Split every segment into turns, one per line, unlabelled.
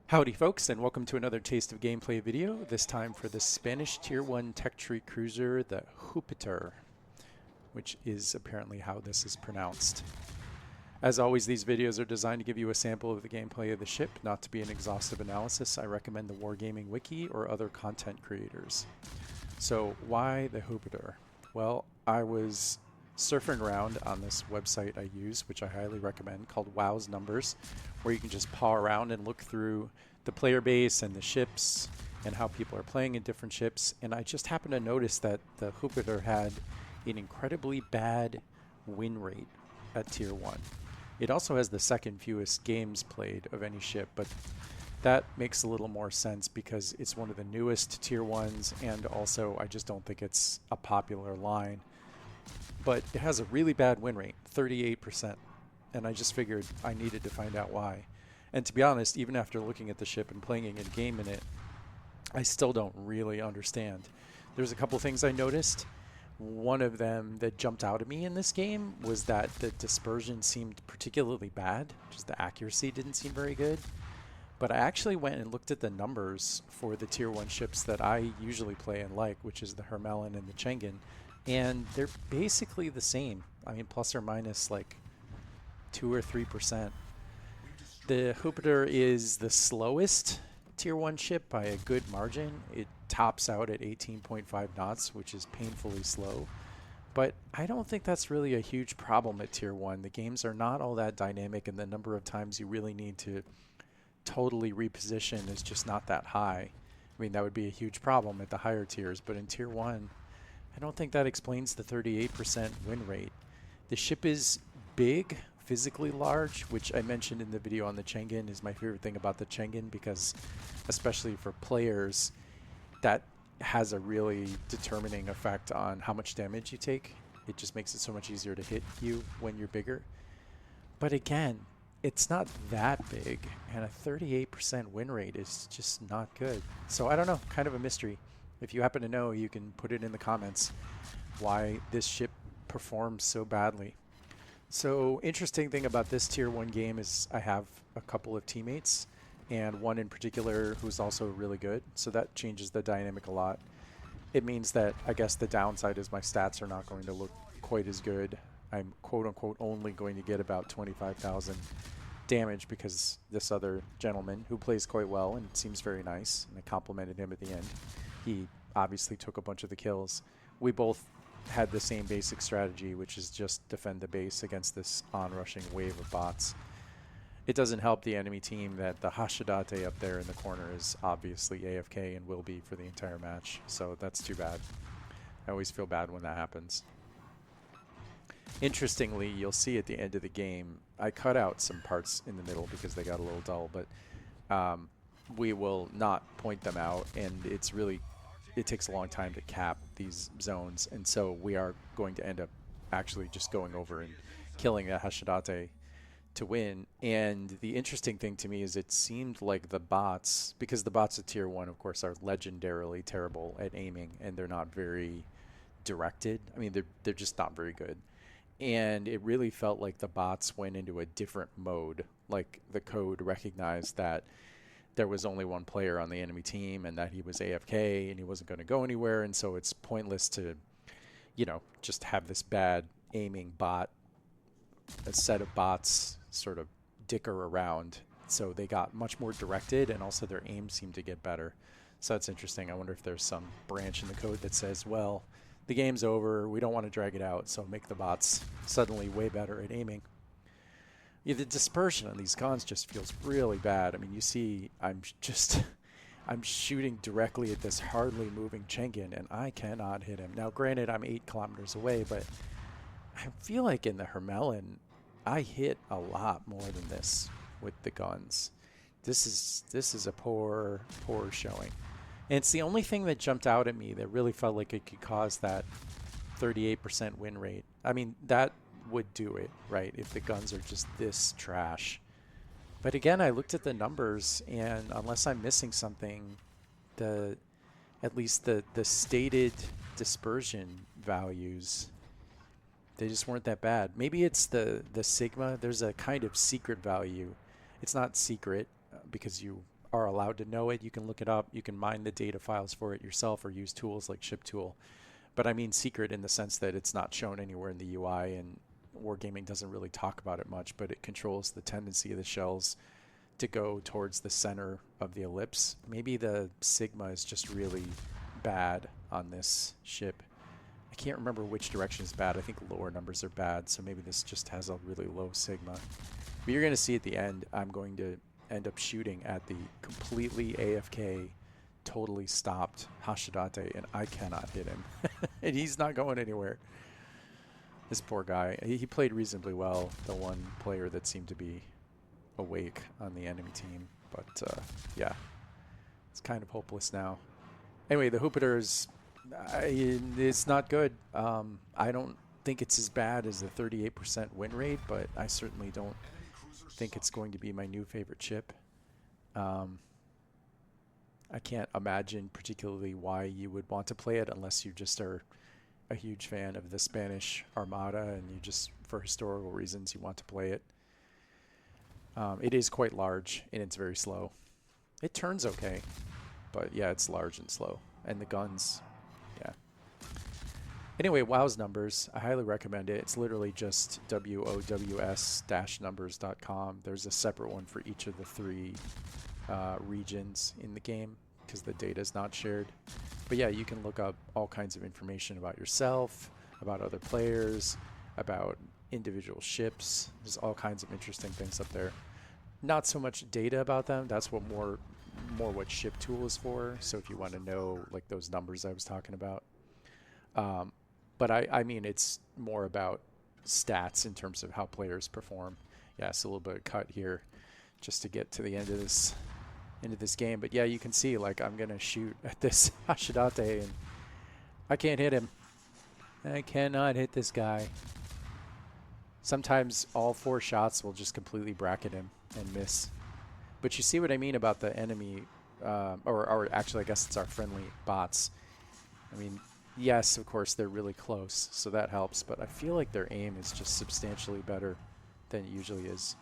Howdy folks, and welcome to another Taste of Gameplay video, this time for the Spanish Tier 1 tech tree cruiser, the Júpiter, which is apparently how this is pronounced. As always, these videos are designed to give you a sample of the gameplay of the ship, not to be an exhaustive analysis. I recommend the Wargaming Wiki or other content creators. So why the Júpiter? Well, I was surfing around on this website I use, which I highly recommend, called Wow's Numbers, where you can just paw around and look through the player base and the ships and how people are playing in different ships. And I just happened to notice that the Júpiter had an incredibly bad win rate at Tier 1. It also has the second fewest games played of any ship, but that makes a little more sense because it's one of the newest Tier 1s, and also I just don't think it's a popular line. But it has a really bad win rate, 38%. And I just figured I needed to find out why. And to be honest, even after looking at the ship and playing a game in it, I still don't really understand. There's a couple things I noticed. One of them that jumped out at me in this game was that the dispersion seemed particularly bad. Just the accuracy didn't seem very good. But I actually went and looked at the numbers for the Tier 1 ships that I usually play and like, which is the Hermelin and the Chengen. And they're basically the same. I mean, plus or minus like 2 or 3%. The Júpiter is the slowest Tier 1 ship by a good margin. It tops out at 18.5 knots, which is painfully slow. But I don't think that's really a huge problem at Tier 1. The games are not all that dynamic, and the number of times you really need to totally reposition is just not that high. I mean, that would be a huge problem at the higher tiers, but in Tier 1, I don't think that explains the 38% win rate. The ship is big, physically large, which I mentioned in the video on the Chengen is my favorite thing about the Chengen, because especially for players, that has a really determining effect on how much damage you take. It just makes it so much easier to hit you when you're bigger. But again, it's not that big, and a 38% win rate is just not good. So I don't know, kind of a mystery. If you happen to know, you can put it in the comments why this ship performs so badly. So interesting thing about this Tier 1 game is I have a couple of teammates, and one in particular who's also really good. So that changes the dynamic a lot. It means that I guess the downside is my stats are not going to look quite as good. I'm quote-unquote only going to get about 25,000 damage because this other gentleman who plays quite well and seems very nice, and I complimented him at the end. He obviously took a bunch of the kills. We both had the same basic strategy, which is just defend the base against this onrushing wave of bots. It doesn't help the enemy team that the Hashidate up there in the corner is obviously AFK and will be for the entire match, so that's too bad. I always feel bad when that happens. Interestingly, you'll see at the end of the game, I cut out some parts in the middle because they got a little dull, but we will not point them out, and it takes a long time to cap these zones, and so we are going to end up actually just going over and killing a Hashidate to win. And the interesting thing to me is it seemed like the bots, because the bots at Tier 1 of course are legendarily terrible at aiming, and they're not very directed. I mean, they're just not very good. And it really felt like the bots went into a different mode. Like the code recognized that there was only one player on the enemy team and that he was AFK and he wasn't going to go anywhere. And so it's pointless to, just have this bad aiming bot, a set of bots sort of dicker around. So they got much more directed, and also their aim seemed to get better. So that's interesting. I wonder if there's some branch in the code that says, well, the game's over, we don't want to drag it out, so make the bots suddenly way better at aiming. Yeah, the dispersion on these guns just feels really bad. I mean, you see, I'm shooting directly at this hardly moving Chengen, and I cannot hit him. Now, granted, I'm 8 kilometers away, but I feel like in the Hermelin, I hit a lot more than this with the guns. This is a poor showing. And it's the only thing that jumped out at me that really felt like it could cause that 38% win rate. I mean, that would do it, right, if the guns are just this trash. But again, I looked at the numbers, and unless I'm missing something, at least the stated dispersion values, they just weren't that bad. Maybe it's the sigma. There's a kind of secret value. It's not secret because you are allowed to know it. You can look it up. You can mine the data files for it yourself or use tools like ShipTool. But I mean secret in the sense that it's not shown anywhere in the UI, and Wargaming doesn't really talk about it much, but it controls the tendency of the shells to go towards the center of the ellipse. Maybe the sigma is just really bad on this ship. I can't remember which direction is bad. I think lower numbers are bad, so maybe this just has a really low sigma. But you're going to see at the end, I'm going to end up shooting at the completely AFK, totally stopped Hashidate, and I cannot hit him. And he's not going anywhere. This poor guy. He played reasonably well, the one player that seemed to be awake on the enemy team. But yeah, it's kind of hopeless now. Anyway, the Júpiter is it's not good. I don't think it's as bad as the 38% win rate, but I certainly don't think it's going to be my new favorite ship. I can't imagine particularly why you would want to play it unless you just are a huge fan of the Spanish Armada and you just, for historical reasons, you want to play it. It is quite large and it's very slow. It turns okay, but yeah, it's large and slow. And the guns, yeah. Anyway, WoW's numbers, I highly recommend it. It's literally just WOWS-numbers.com. There's a separate one for each of the 3 regions in the game because the data is not shared. But yeah, you can look up all kinds of information about yourself, about other players, about individual ships. There's all kinds of interesting things up there. Not so much data about them. That's what more what ShipTool is for. So if you want to know like those numbers I was talking about. But I mean, it's more about stats in terms of how players perform. Yeah, it's a little bit of cut here just to get to the end of this game. But yeah, you can see like I'm gonna shoot at this Hashidate and I can't hit him. I cannot hit this guy. Sometimes all 4 shots will just completely bracket him and miss. But you see what I mean about the enemy, or actually I guess it's our friendly bots. I mean, yes, of course, they're really close, so that helps. But I feel like their aim is just substantially better than it usually is.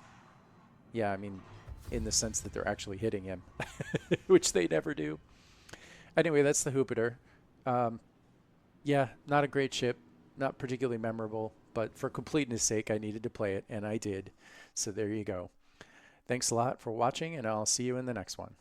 Yeah, I mean, in the sense that they're actually hitting him, which they never do. Anyway, that's the Júpiter. Yeah, not a great ship, not particularly memorable, but for completeness sake, I needed to play it, and I did. So there you go. Thanks a lot for watching, and I'll see you in the next one.